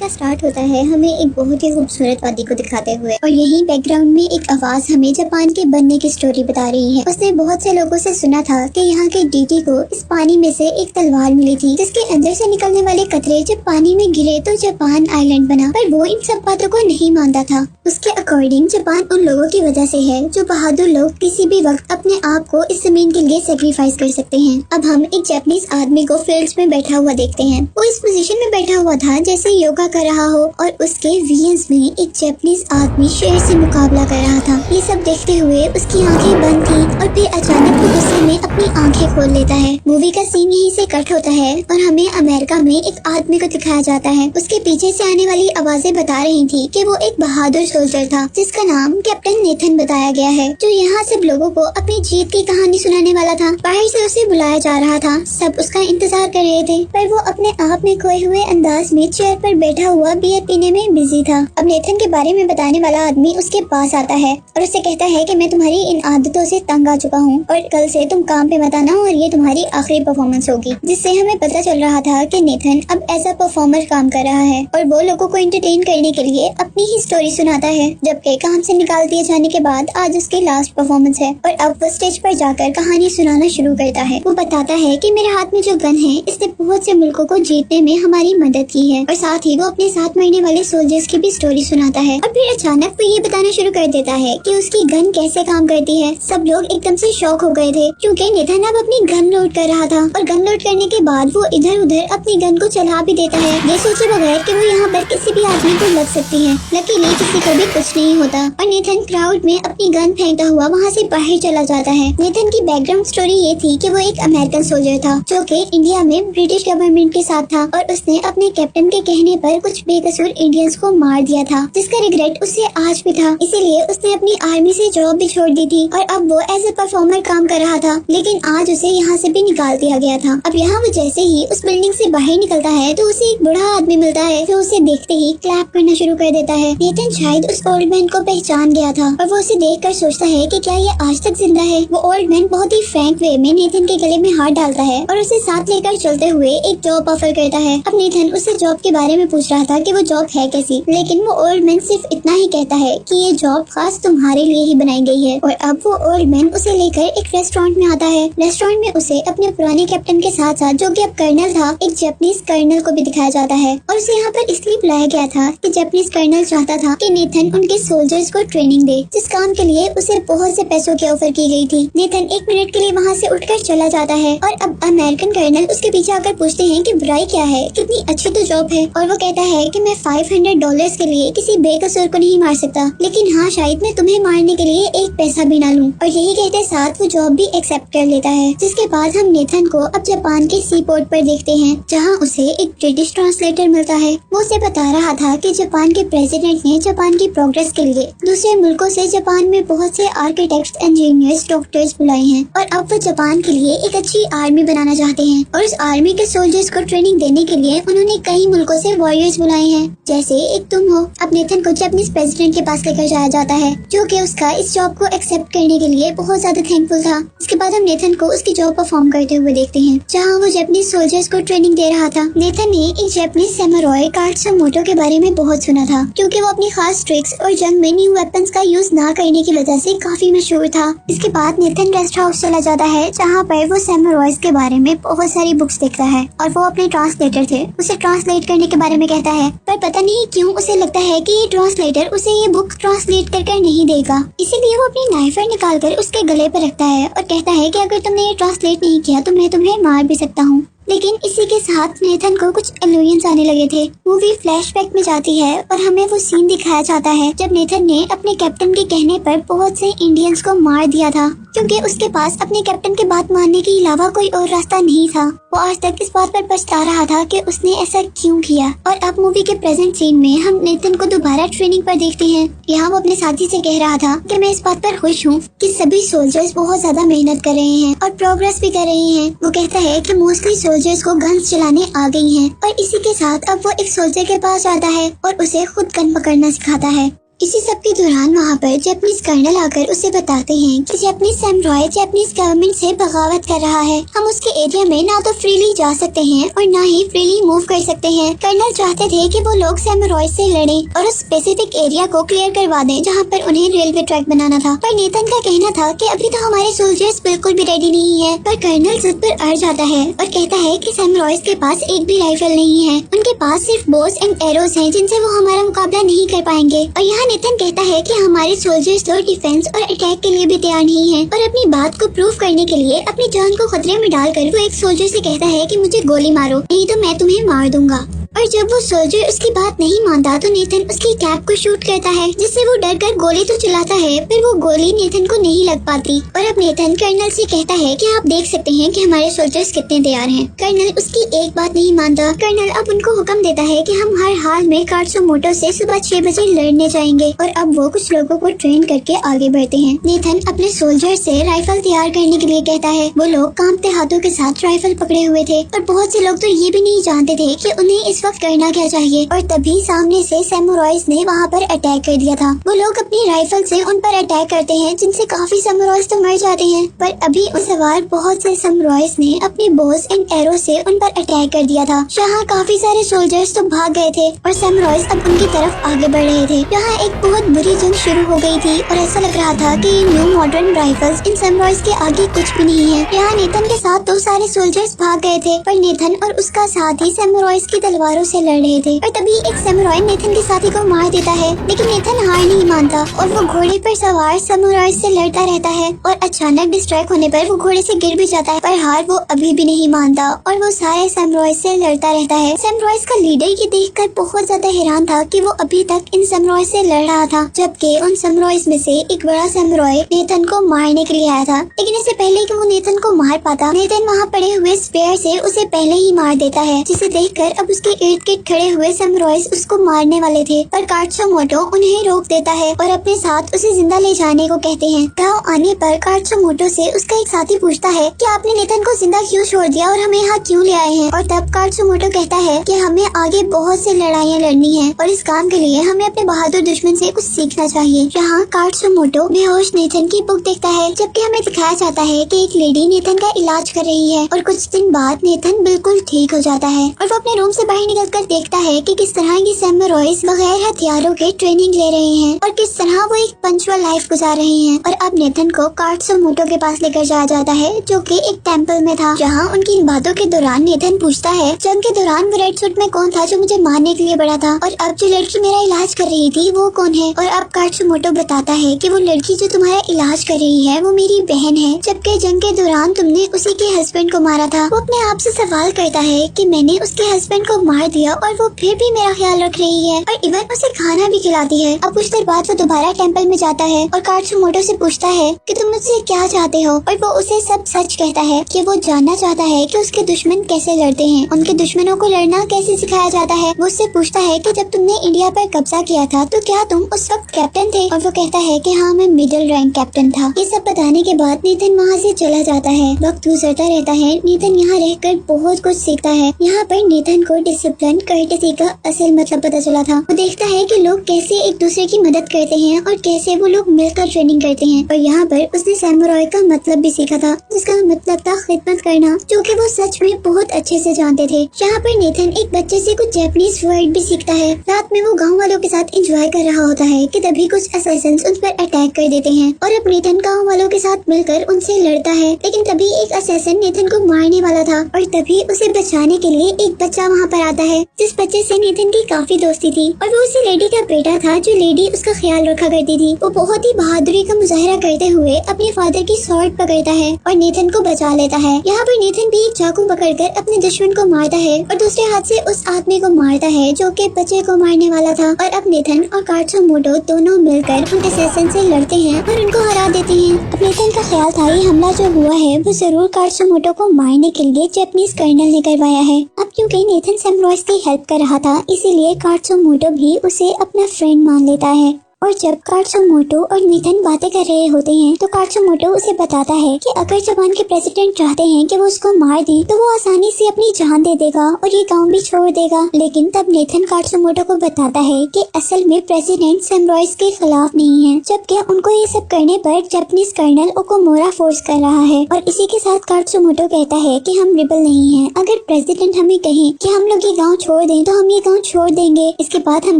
का स्टार्ट होता है हमें एक बहुत ही खूबसूरत वादी को दिखाते हुए, और यही बैकग्राउंड में एक आवाज हमें जापान के बनने की स्टोरी बता रही है। उसने बहुत से लोगों से सुना था कि यहाँ के डीटी को इस पानी में से एक तलवार मिली थी जिसके अंदर से निकलने वाले कतरे जब पानी में गिरे तो जापान आइलैंड बना, पर वो इन सब बातों को नहीं मानता था। उसके अकॉर्डिंग जापान उन लोगों की वजह से है जो बहादुर लोग किसी भी वक्त अपने आप को इस जमीन के लिए सेक्रीफाइस कर सकते हैं। अब हम एक जापानीज आदमी को फील्ड्स में बैठा हुआ देखते हैं। वो इस पोजीशन में बैठा हुआ था जैसे योगा कर रहा हो, और उसके विजन्स में एक जापानीज आदमी शेर से मुकाबला कर रहा था। ये सब देखते हुए उसकी आंखें बंद थी और फिर अचानक वो गुस्से में अपनी आंखें खोल लेता है। मूवी का सीन यहीं से कट होता है और हमें अमेरिका में एक आदमी को दिखाया जाता है। उसके पीछे से आने वाली आवाजें बता रही थी कि वो एक बहादुर सोल्जर था जिसका नाम कैप्टन नेथन बताया गया है, जो यहाँ सब लोगों को अपनी जीत की कहानी सुनाने वाला था। बाहर से उसे बुलाया जा रहा था, सब उसका इंतजार कर रहे थे, पर वो अपने आप में खोए हुए अंदाज में चेयर पर बैठा हुआ बियर पीने में बिजी था। अब नेथन के बारे में बताने वाला आदमी उसके पास आता है और उससे कहता है कि मैं तुम्हारी इन आदतों से तंग आ चुका हूँ और कल से तुम काम पे मत आना और ये तुम्हारी आखिरी परफॉर्मेंस होगी। जिससे हमें पता चल रहा था कि नेथन अब एज अ परफॉर्मर काम कर रहा है और वो लोगों को एंटरटेन करने के लिए अपनी ही स्टोरी सुनाता है। जबकि काम से निकाल दिए जाने के बाद आज उसकी लास्ट परफॉर्मेंस है और अब वो स्टेज पर जाकर कहानी सुनाना शुरू करता है। वो बताता है कि मेरे हाथ में जो गन है इसने बहुत से मुल्कों को जीतने में हमारी मदद की है, और साथ ही वो अपने साथ मरने वाले सोल्जर्स की भी स्टोरी सुनाता है। और फिर अचानक वो ये बताना शुरू कर देता है कि उसकी गन कैसे काम करती है। सब लोग एकदम से शॉक हो गए थे क्योंकि नेथन अब अपनी गन लोड कर रहा था और गन लोड करने के बाद वो इधर उधर अपनी गन को चला भी देता है, ये सोचे बगैर कि वो यहाँ पर किसी भी आदमी को लग सकती है। लकीली किसी को भी कुछ नहीं होता और नेथन क्राउड में अपनी गन फेंकता हुआ वहाँ से बाहर चला जाता है। नेथन की बैकग्राउंड स्टोरी ये थी कि वो एक अमेरिकन सोल्जर था जो कि इंडिया में ब्रिटिश गवर्नमेंट के साथ था और उसने अपने कैप्टन के कहने पर कुछ बेकसूर इंडियंस को मार दिया था, जिसका रिग्रेट उसे आज भी था। इसीलिए उसने अपनी आर्मी से जॉब भी छोड़ दी थी और अब वो एज ए परफॉर्मर काम कर रहा था, लेकिन आज उसे यहाँ से भी निकाल दिया गया था। अब यहाँ वो जैसे ही उस बिल्डिंग से बाहर निकलता है तो उसे एक बूढ़ा आदमी मिलता है जो उसे देखते ही क्लैप करना शुरू कर देता है। नेथन शायद उस ओल्ड मैन को पहचान गया था और वो उसे देखकर सोचता है कि क्या ये आज तक जिंदा है। वो ओल्ड मैन बहुत ही फ्रैंक वे में नेथन के गले में हाथ डालता है और उसे साथ लेकर चलते हुए एक जॉब ऑफर करता है। अब नेथन उससे जॉब के बारे में पूछ रहा था कि वो जॉब है कैसी, लेकिन वो ओल्ड मैन सिर्फ इतना ही कहता है कि ये जॉब खास तुम्हारे लिए ही बनाई गई है। और अब वो ओल्ड मैन उसे लेकर एक रेस्टोरेंट में आता है। रेस्टोरेंट में उसे अपने पुराने कैप्टन के साथ साथ जो कि अब कर्नल था, एक जापानीज कर्नल को भी दिखाया जाता है और उसे यहाँ पर इसलिए बुलाया गया था कि जापानीज कर्नल चाहता था कि नेथन उनके सोल्जर्स को ट्रेनिंग दे, जिस काम के लिए उसे बहुत से पैसों की ऑफर की गई थी। नेथन एक मिनट के लिए वहाँ से उठकर चला जाता है और अब अमेरिकन कर्नल उसके पीछे आकर पूछते हैं कि बुराई क्या है, कितनी अच्छी तो जॉब है। और वो कहता है कि मैं $500 के लिए किसी बेकसूर को नहीं मार सकता, लेकिन हाँ शायद मैं तुम्हें मारने के लिए एक पैसा भी ना लूं। और यही कहते साथ वो जॉब भी एक्सेप्ट कर लेता है। जिसके बाद हम नेथन को अब जापान के सी पोर्ट पर देखते हैं जहाँ उसे एक ब्रिटिश ट्रांसलेटर मिलता है। वो उसे बता रहा था कि जापान के प्रेसिडेंट ने जापान की प्रोग्रेस के लिए दूसरे मुल्कों से जापान में बहुत से आर्किटेक्ट्स, इंजीनियर्स, डॉक्टर्स बुलाए हैं और अब वो जापान के लिए एक अच्छी आर्मी बनाना चाहते हैं। और उस आर्मी के सोल्जर्स को ट्रेनिंग देने के लिए उन्होंने कई मुल्कों से वॉरियर्स बुलाए हैं, जैसे एक तुम हो। अब नेथन को जापानीज प्रेसिडेंट के पास लेकर जाया जाता है जो कि उसका इस जॉब को एक्सेप्ट करने के लिए बहुत ज्यादा थैंकफुल था। इसके बाद हम नेथन को उसकी जॉब परफॉर्म करते हुए देखते हैं जहाँ वो जापानीज सोल्जर्स को ट्रेनिंग दे रहा था। नेथन ने एक जापानीज सैमुराई कात्सुमोटो के बारे में बहुत सुना था क्योंकि वो अपनी खास ट्रिक्स और जंग में न्यू वेपन्स का यूज ना करने की वजह से काफी मशहूर था। इसके बाद नेथन रेस्ट हाउस चला जाता है जहाँ पर वो सैमुराइज के बारे में बहुत सारी बुक्स देखता है और वो अपने ट्रांसलेटर थे उसे ट्रांसलेट करने के बारे में कहता है, पर पता नहीं क्यों उसे लगता है कि ये ट्रांसलेटर उसे ये बुक ट्रांसलेट कर नहीं देगा। इसीलिए वो अपनी नाइफर निकाल कर उसके गले पर रखता है और कहता है कि अगर तुमने ये ट्रांसलेट नहीं किया तो मैं तुम्हें मार भी सकता हूँ। लेकिन इसी के साथ नेथन को कुछ इल्यूजन्स आने लगे थे। मूवी फ्लैशबैक में जाती है और हमें वो सीन दिखाया जाता है जब नेथन ने अपने कैप्टन के कहने पर बहुत से इंडियंस को मार दिया था क्योंकि उसके पास अपने कैप्टन की बात मानने के अलावा कोई और रास्ता नहीं था। वो आज तक इस बात पर पछता रहा था कि उसने ऐसा क्यों किया। और अब मूवी के प्रेजेंट सीन में हम नेथन को दोबारा ट्रेनिंग पर देखते हैं। यहाँ वो अपने साथी से कह रहा था कि मैं इस बात पर खुश हूँ कि सभी सोल्जर्स बहुत ज्यादा मेहनत कर रहे हैं और प्रोग्रेस भी कर रहे हैं। वो कहता है कि मोस्टली सोल्जर्स को गन्स चलाने आ गई हैं और इसी के साथ अब वो एक सोल्जर के पास जाता है और उसे खुद गन पकड़ना सिखाता है। इसी सब के दौरान वहाँ पर जापानीज कर्नल आकर उसे बताते हैं कि जापानीज सैमुराई जापानीज गवर्नमेंट से बगावत कर रहा है। हम उसके एरिया में ना तो फ्रीली जा सकते हैं और ना ही फ्रीली मूव कर सकते हैं। कर्नल चाहते थे कि वो लोग सैमुराई से लड़ें और उस स्पेसिफिक एरिया को क्लियर करवा दें जहाँ पर उन्हें रेलवे ट्रैक बनाना था। पर नेथन का कहना था कि अभी तो हमारे सोल्जर्स बिल्कुल भी रेडी नहीं है। पर कर्नल जिद पर अड़ जाता है और कहता है कि सैमुराइज के पास एक भी राइफल नहीं है, उनके पास सिर्फ बोस एंड एरोज हैं जिनसे वो हमारा मुकाबला नहीं कर पाएंगे। और यहाँ नेथन कहता है कि हमारे सोल्जर्स तो डिफेंस और अटैक के लिए भी तैयार नहीं है। और अपनी बात को प्रूव करने के लिए अपनी जान को खतरे में डालकर वो एक सोल्जर से कहता है कि मुझे गोली मारो, नहीं तो मैं तुम्हें मार दूंगा। और जब वो सोल्जर उसकी बात नहीं मानता तो नेथन उसकी कैप को शूट करता है, जिससे वो डर कर गोली तो चलाता है पर वो गोली नेथन को नहीं लग पाती। और अब नेथन कर्नल से कहता है कि आप देख सकते हैं कि हमारे सोल्जर्स कितने तैयार हैं। कर्नल उसकी एक बात नहीं मानता। कर्नल अब उनको हुक्म देता है कि हम हर हाल में कात्सुमोटो से सुबह 6 बजे लड़ने जाएंगे। और अब वो कुछ लोगों को ट्रेन करके आगे बढ़ते हैं। नेथन अपने सोल्जर से राइफल तैयार करने के लिए कहता है। वो लोग कांपते हाथों के साथ राइफल पकड़े हुए थे और बहुत से लोग तो ये भी नहीं जानते थे कि उन्हें इस वक्त करना क्या चाहिए। और तभी सामने से सैमुराइज ने वहाँ पर अटैक कर दिया था। वो लोग अपनी राइफल से उन पर अटैक करते हैं, जिनसे काफी सैमुराइज तो मर जाते हैं। पर अभी उस सवार बहुत से सैमुराइज ने अपने बोस एंड एरो से उन पर अटैक कर दिया था। यहाँ काफी सारे सोल्जर्स तो भाग गए थे और सैमुराइज अब उनकी तरफ आगे बढ़ रहे थे। यहाँ एक बहुत बुरी जंग शुरू हो गई थी और ऐसा लग रहा था कि न्यू मॉडर्न राइफल्स इन सैमुराइज के आगे कुछ भी नहीं है। यहाँ नेथन के साथ तो सारे सोल्जर्स भाग गए थे, पर नेथन और उसका साथी सैमुराइज की तलवारों से लड़ रहे थे। और तभी एक सैमुराई नेथन के साथी को मार देता है, लेकिन नेथन हार नहीं मानता और वो घोड़े पर सवार सैमुराई से लड़ता रहता है। और अचानक डिस्ट्रैक्ट होने पर वो घोड़े से गिर भी जाता है, पर हार वो अभी भी नहीं मानता और वो सारे सैमुराई से लड़ता रहता है। सैमुराइज का लीडर ये देखकर बहुत ज्यादा हैरान था कि वो अभी तक इन सैमुराई से लड़ रहा था, जबकि उन सैमुराइज में से एक बड़ा सैमुराई नेथन को मारने के लिए आया था। लेकिन इससे पहले कि वो नेथन को मार पाता, नेथन वहाँ पड़े हुए स्पेयर से उसे पहले ही मार देता है, जिसे देखकर अब उसके इर्द गिर्द खड़े हुए सैमुराइज उसको मारने वाले थे। पर कात्सुमोटो उन्हें रोक देता है और अपने साथ उसे जिंदा ले जाने को कहते हैं। गांव आने पर कात्सुमोटो से उसका एक साथी पूछता है कि आपने नेथन को जिंदा क्यों छोड़ दिया और हमें यहाँ क्यों ले आए हैं। और तब कात्सुमोटो कहता है कि हमें आगे बहुत से लड़ाइयाँ लड़नी है और इस काम के लिए हमें अपने बहादुर दुश्मन से कुछ सीखना चाहिए। यहाँ कात्सुमोटो बेहोश नेथन की बुक देखता है, जबकि हमें दिखाया जाता है कि एक लेडी नेथन का इलाज कर रही है। और कुछ दिन बाद नेथन बिल्कुल ठीक हो जाता है और वो अपने रूम से बाहर निकलकर देखता है कि किस तरह ये सैमुराइज बगैर हथियारों के ट्रेनिंग ले रहे हैं और किस तरह वो एक पंचुअल लाइफ गुजार रहे हैं। और अब नेथन को कात्सुमोटो के पास लेकर जाया जाता है, जो कि एक टेंपल में था। जहाँ उनकी इन बातों के दौरान नेथन पूछता है, जंग के दौरान वो रेड सूट में कौन था जो मुझे मारने के लिए बड़ा था, और अब जो लड़की मेरा इलाज कर रही थी वो कौन है। और अब कात्सुमोटो बताता है कि वो लड़की जो तुम्हारा इलाज कर रही है वो मेरी बहन है, जबकि जंग के दौरान तुमने उसी के हस्बैंड को मारा था। वो अपने आप से सवाल करता है कि मैंने उसके हस्बैंड को मार दिया और वो फिर भी मेरा ख्याल रख रही है और इवन उसे खाना भी खिलाती है। अब कुछ देर बाद वो दोबारा टेंपल में जाता है और कात्सुमोटो से पूछता है कि तुम मुझसे क्या चाहते हो, और वो उसे सब सच कहता है कि वो जानना चाहता है कि उसके दुश्मन कैसे लड़ते हैं, उनके दुश्मनों को लड़ना कैसे सिखाया जाता है। वो उससे पूछता है कि जब तुमने इंडिया पर कब्जा किया था तो क्या तुम उस वक्त कैप्टन थे, और वो कहता है कि हाँ मैं मिडिल रैंक कैप्टन था। ये सब बताने के बाद नेथन वहाँ से चला जाता है। वक्त गुजरता रहता है, नेथन यहाँ रहकर बहुत कुछ सीखता है। यहाँ पर नेथन को डिसिप्लिन कर्टेसी का असल मतलब पता चला था। वो देखता है कि लोग कैसे एक दूसरे की मदद करते हैं और कैसे वो लोग मिलकर ट्रेनिंग करते हैं। और यहाँ पर उसने सैमुराई का मतलब भी सीखा था, जिसका मतलब था खिदमत करना, जो कि वो सच में बहुत अच्छे से जानते थे। यहाँ पर नेथन एक बच्चे से कुछ जापानीज वर्ड भी सीखता है। रात में वो गाँव वालों के साथ एंजॉय कर रहा होता है कि तभी कुछ असैसिन्स उन पर अटैक कर देते हैं और अब नेथन गाँव वालों के साथ मिलकर उनसे लड़ता है। लेकिन तभी एक असैसिन नेथन को मारने वाला था और तभी उसे बचाने के लिए एक बच्चा वहाँ पर आता है, जिस बच्चे से नेथन की काफी दोस्ती थी और वो उसी लेडी का बेटा था जो लेडी उसका ख्याल रखा करती थी। वो बहुत ही बहादुरी का मुजाहरा करते हुए अपने फादर की स्वॉर्ड पकड़ता है और नेथन को बचा लेता है। यहाँ पर नेथन भी एक चाकू पकड़कर अपने दुश्मन को मारता है और दूसरे हाथ से उस आदमी को मारता है जो कि बच्चे को मारने वाला था। और अब नेथन और कात्सुमोटो दोनों मिलकर उन असैसिन से लड़ते हैं और उनको हरा देते हैं। अब नेथन का ख्याल था ये हमला जो हुआ है वो जरूर कात्सुमोटो को मारने के लिए जापानीज कर्नल ने करवाया है। अब क्योंकि नेथन सैमुराइज की हेल्प कर रहा था, इसीलिए कात्सुमोटो भी उसे अपना फ्रेंड मान लेता है। और जब कात्सुमोटो और नेथन बातें कर रहे होते हैं तो कात्सुमोटो उसे बताता है कि अगर जापान के प्रेसिडेंट चाहते हैं कि वो उसको मार दे तो वो आसानी से अपनी जान दे देगा और ये गांव भी छोड़ देगा। लेकिन तब नेथन कात्सुमोटो को बताता है कि असल में प्रेसिडेंट सैमुराइज के खिलाफ नहीं है, जबकि उनको ये सब करने पर जापानीज कर्नल ओकुमुरा फोर्स कर रहा है। और इसी के साथ कात्सुमोटो कहता है कि हम रिबल नहीं हैं। अगर प्रेसिडेंट हमें कहे कि हम लोग ये गांव छोड़ दें तो हम ये गांव छोड़ देंगे। इसके बाद हम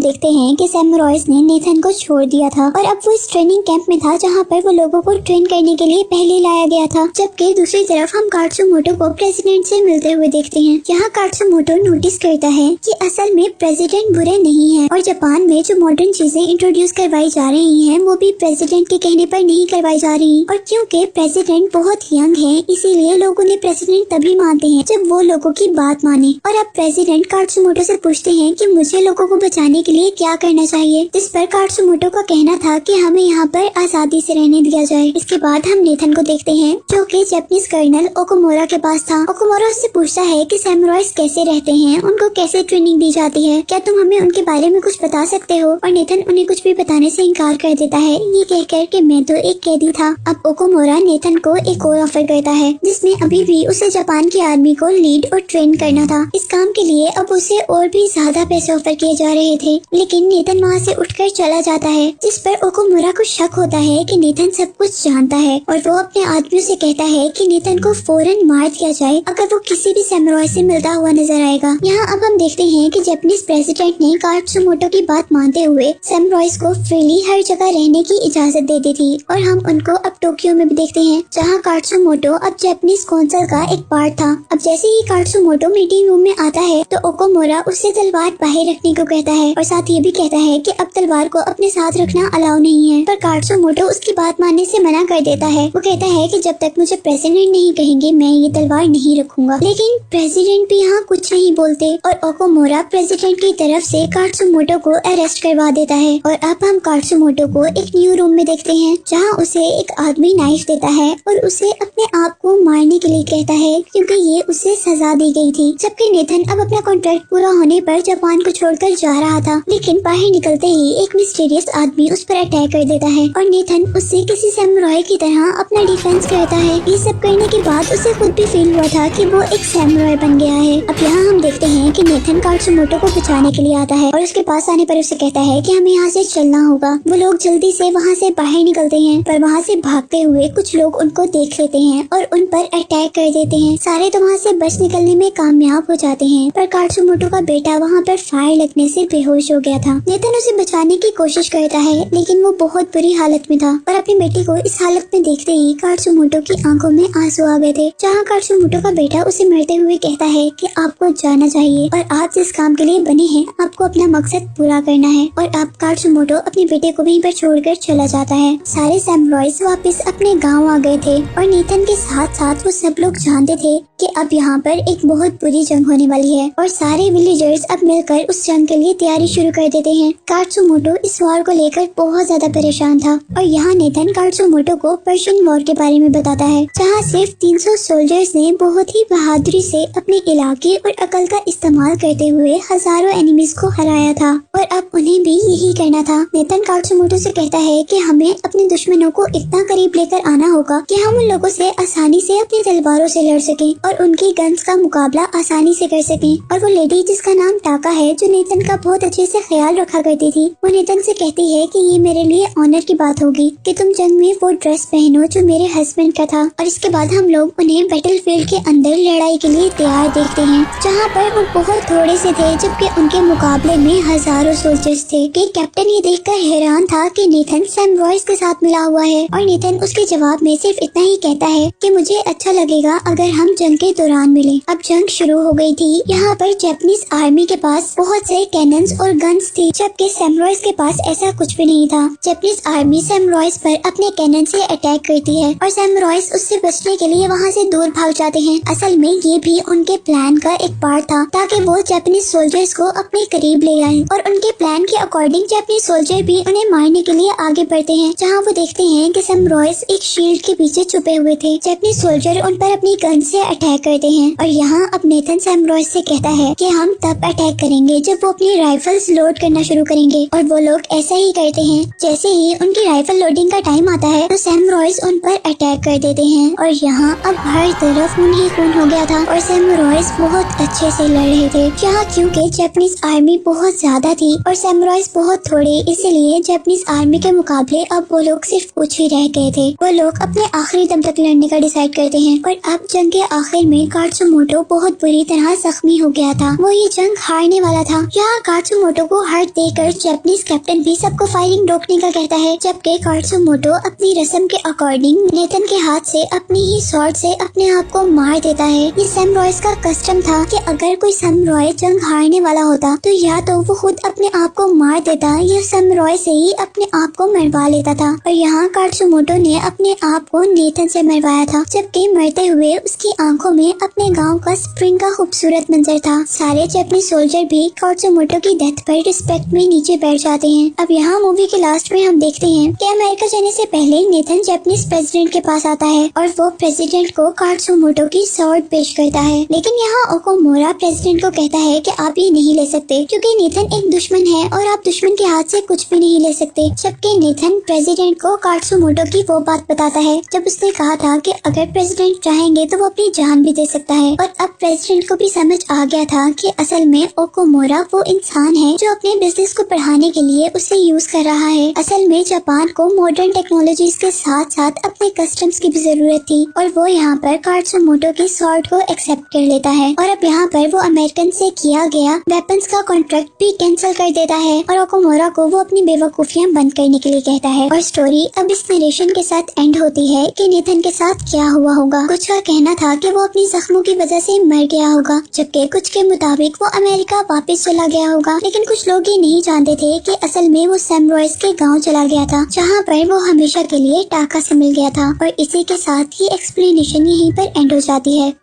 देखते हैं कि सैमुराइज ने नेथन को छोड़ दिया था और अब वो इस ट्रेनिंग कैंप में था जहाँ पर वो लोगों को ट्रेन करने के लिए पहले लाया गया था। जबकि दूसरी तरफ हम कात्सुमोटो को प्रेसिडेंट से मिलते हुए देखते हैं। यहाँ कात्सुमोटो नोटिस करता है कि असल में प्रेसिडेंट बुरे नहीं है और जापान में जो मॉडर्न चीजें इंट्रोड्यूस करवाई जा रही हैं वो भी प्रेसिडेंट के कहने पर नहीं करवाई जा रही। और क्योंकि प्रेसिडेंट बहुत यंग है इसीलिए लोग उन्हें प्रेसिडेंट तभी मानते हैं जब वो लोगों की बात माने। और अब प्रेसिडेंट कात्सुमोटो से पूछते हैं कि मुझे लोगों को बचाने के लिए क्या करना चाहिए, जिस पर कात्सुमोटो का कहना था कि हमें यहाँ पर आजादी से रहने दिया जाए। इसके बाद हम नेथन को देखते हैं जो कि जापानीज कर्नल ओकुमुरा के पास था। ओकुमुरा उससे पूछता है कि सैमुराइज कैसे रहते हैं, उनको कैसे ट्रेनिंग दी जाती है, क्या तुम हमें उनके बारे में कुछ बता सकते हो। और नेथन उन्हें कुछ भी बताने से इनकार कर देता है, ये कहकर कि मैं तो एक कैदी था। अब ओकुमुरा नेथन को एक और ऑफर करता है जिसमें अभी भी उसे जापान की आर्मी को लीड और ट्रेन करना था। इस काम के लिए अब उसे और भी ज्यादा पैसे ऑफर किए जा रहे थे, लेकिन नेथन वहाँ से उठकर चला जाता है, जिस पर ओकुमुरा को शक होता है कि नेथन सब कुछ जानता है और वो अपने आदमियों से कहता है कि नेथन को फौरन मार दिया जाए अगर वो किसी भी सैमुराई से मिलता हुआ नजर आएगा। यहाँ अब हम देखते हैं कि जापानीज प्रेसिडेंट ने कात्सुमोटो की बात मानते हुए सैमुराइज को फ्रीली हर जगह रहने की इजाजत दे दी थी। और हम उनको अब टोक्यो में भी देखते हैं जहाँ कात्सुमोटो अब जापानीज कौंसिल का एक पार्ट था। अब जैसे ही कात्सुमोटो मीटिंग रूम में आता है तो ओकुमुरा उससे तलवार बाहर रखने को कहता है और साथ ये भी कहता है कि अब तलवार को अपने साथ रखना अलाउ नहीं है। पर कात्सुमोटो उसकी बात मानने से मना कर देता है। वो कहता है कि जब तक मुझे प्रेसिडेंट नहीं कहेंगे मैं ये तलवार नहीं रखूंगा। लेकिन प्रेसिडेंट भी यहाँ कुछ नहीं बोलते और ओकुमुरा प्रेसिडेंट की तरफ से कात्सुमोटो को अरेस्ट करवा देता है। और अब हम कात्सुमोटो को एक न्यू रूम में देखते हैं जहाँ उसे एक आदमी नाइफ देता है और उसे अपने आप को मारने के लिए कहता है क्योंकि ये उसे सजा दी गई थी। जबकि नेथन अब अपना कॉन्ट्रैक्ट पूरा होने पर जापान को छोड़कर जा रहा था, लेकिन बाहर निकलते ही एक मिस्टीरियस आदमी उस पर अटैक कर देता है और नेथन उससे किसी सैमुराई की तरह अपना डिफेंस करता है। ये सब करने के बाद उसे खुद भी फील हुआ था कि वो एक सैमुराई बन गया है। अब यहाँ हम देखते हैं कि नेथन कात्सुमोटो को बचाने के लिए आता है और उसके पास आने पर उसे कहता है कि हमें यहाँ से चलना होगा। वो लोग जल्दी से वहाँ से बाहर निकलते हैं पर वहाँ से भागते हुए कुछ लोग उनको देख लेते हैं और उन पर अटैक कर देते हैं। सारे तो वहाँ से बच निकलने में कामयाब हो जाते हैं पर कात्सुमोटो का बेटा वहाँ पर फायर लगने से बेहोश हो गया था। नेथन उसे बचाने की कोशिश करता है लेकिन वो बहुत बुरी हालत में था और अपनी बेटी को इस हालत में देखते ही कात्सुमोटो की आंखों में आंसू आ गए थे। जहाँ कात्सुमोटो का बेटा उसे मरते हुए कहता है कि आपको जाना चाहिए और आप जिस काम के लिए बने हैं आपको अपना मकसद पूरा करना है। और अब कात्सुमोटो अपने बेटे को वहीं पर छोड़कर चला जाता है। सारे सैमुराइज वापस अपने गांव आ गए थे और नेथन के साथ साथ वो सब लोग जानते थे कि अब यहाँ पर एक बहुत बुरी जंग होने वाली है और सारे विलेजर्स अब मिलकर उस जंग के लिए तैयारी शुरू कर देते हैं। कात्सुमोटो इस वॉर को लेकर बहुत ज्यादा परेशान था और यहाँ नेथन कात्सुमोटो को पर्शियन वॉर के बारे में बताता है जहाँ सिर्फ 300 सोल्जर्स ने बहुत ही बहादुरी से अपने इलाके और अकल का इस्तेमाल करते हुए हजारों एनिमीज को हराया था और अब उन्हें भी यही करना था। नेथन कात्सुमोटो से कहता है कि हमें अपने दुश्मनों को इतना करीब लेकर आना होगा कि हम उन लोगों से आसानी से अपनी तलवारों से लड़ सकें और उनकी गन्स का मुकाबला आसानी से कर सकें। और वो लेडी जिसका नाम टाका है जो नेथन का बहुत अच्छे से ख्याल रखा करती थी वो नेथन से कहती है कि ये मेरे लिए ऑनर की बात होगी कि तुम जंग में वो ड्रेस पहनो जो मेरे हस्बैंड का था। और इसके बाद हम लोग उन्हें बैटलफील्ड के अंदर लड़ाई के लिए तैयार देखते हैं जहाँ पर वो बहुत थोड़े से थे जबकि उनके मुकाबले में हजारों सोल्जर्स थे। कि कैप्टन ये देखकर हैरान था कि नेथन सैमुराइज के साथ मिला हुआ है और नेथन उसके जवाब में सिर्फ इतना ही कहता है कि मुझे अच्छा लगेगा अगर हम जंग के दौरान मिले। अब जंग शुरू हो गई थी। यहाँ पर जापानीज आर्मी के पास बहुत से कैनन्स और गन्स थी जबकि सैमुराइज के पास ऐसा कुछ भी नहीं था। जापानीज आर्मी सैमुराइज पर अपने कैनन से अटैक करती है और सैमुराइज उससे बचने के लिए वहाँ से दूर भाग जाते हैं। असल में ये भी उनके प्लान का एक पार्ट था ताकि वो जापानीज सोल्जर्स को अपने करीब ले आए और उनके उनके प्लान के अकॉर्डिंग जापानीज सोल्जर भी उन्हें मारने के लिए आगे बढ़ते हैं, जहाँ वो देखते हैं कि सैम रॉयस एक शील्ड के पीछे छुपे हुए थे। जापानीज सोल्जर उन पर अपनी गन से अटैक करते हैं और यहाँ अब नेथन सैम रॉयस से कहता है कि हम तब अटैक करेंगे जब वो अपनी राइफल्स लोड करना शुरू करेंगे, और वो लोग ऐसा ही करते हैं। जैसे ही उनकी राइफल लोडिंग का टाइम आता है तो सैम रॉयस उन पर अटैक कर देते हैं और यहाँ अब हर तरफ खून ही खून हो गया था और सैम रॉयस बहुत अच्छे से लड़ रहे थे। यहाँ क्योंकि जापानीज आर्मी बहुत ज्यादा थी और सैम रॉयस बहुत थोड़े, इसीलिए जापानीज आर्मी के मुकाबले अब वो लोग सिर्फ कुछ ही रह गए थे। वो लोग अपने आखिरी दम तक लड़ने का डिसाइड करते हैं और अब जंग के आखिर में कात्सुमोटो बहुत बुरी तरह जख्मी हो गया था। वो ये जंग हारने वाला था। यहाँ कात्सुमोटो को हार देकर जापानीज कैप्टन भी सबको फायरिंग रोकने का कहता है, जबकि कात्सुमोटो अपनी रस्म के अकॉर्डिंग नेथन के हाथ से अपनी ही स्वॉर्ड से अपने आप को मार देता है। ये सैम रॉयस का कस्टम था कि अगर कोई सैम रॉयस जंग हारने वाला होता तो या तो वो खुद अपने आप को मार देता या सैम रॉयस से ही अपने आप को मरवा लेता था। और यहाँ कात्सुमोटो ने अपने आप को नेथन से मरवाया था, जबकि मरते हुए उसकी आंखों में अपने गांव का स्प्रिंग का खूबसूरत मंजर था। सारे जापानीज सोल्जर भी कात्सुमोटो की डेथ पर रिस्पेक्ट में नीचे बैठ जाते हैं। अब यहाँ मूवी के लास्ट में हम देखते हैं कि अमेरिका जाने से पहले नेथन जापानीज प्रेसिडेंट के पास आता है और वो प्रेसिडेंट को कात्सुमोटो की स्वॉर्ड पेश करता है, लेकिन यहाँ ओकोमोरा प्रेसिडेंट को कहता है कि आप ये नहीं ले सकते क्योंकि नेथन एक दुश्मन है और आप दुश्मन के हाथ से कुछ भी नहीं ले सकते। जबकि नेथन प्रेसिडेंट को कात्सुमोटो की वो बात बताता है जब उसने कहा था कि अगर प्रेसिडेंट चाहेंगे तो वो अपनी जान भी दे सकता है। और अब प्रेसिडेंट को भी समझ आ गया था कि असल में ओकोमोरा वो इंसान है जो अपने बिजनेस को बढ़ाने के लिए उसे यूज कर रहा है। असल में जापान को मॉडर्न टेक्नोलॉजीज के साथ साथ अपने कस्टम्स की भी जरूरत थी और वो यहाँ पर कात्सुमोटो की स्वॉर्ड को एक्सेप्ट कर लेता है और अब यहाँ पर वो अमेरिकन से किया गया वेपन्स का कॉन्ट्रैक्ट भी कैंसिल कर देता है और ओकोमोरा को वो अपनी बेवकूफियां बंद करने के लिए कहता है। और स्टोरी अब इस नरेशन के साथ एंड होती है कि नेथन के साथ क्या हुआ होगा। कुछ का कहना था कि वो अपनी जख्मों की वजह से मर गया होगा, जबकि कुछ के मुताबिक वो अमेरिका वापस चला गया होगा। लेकिन कुछ लोग ये नहीं जानते थे कि असल में वो सैम रॉयस के गांव चला गया था, जहां पर वो हमेशा के लिए टाका से मिल गया था। और इसी के साथ ही एक्सप्लेनेशन यहीं पर एंड हो जाती है।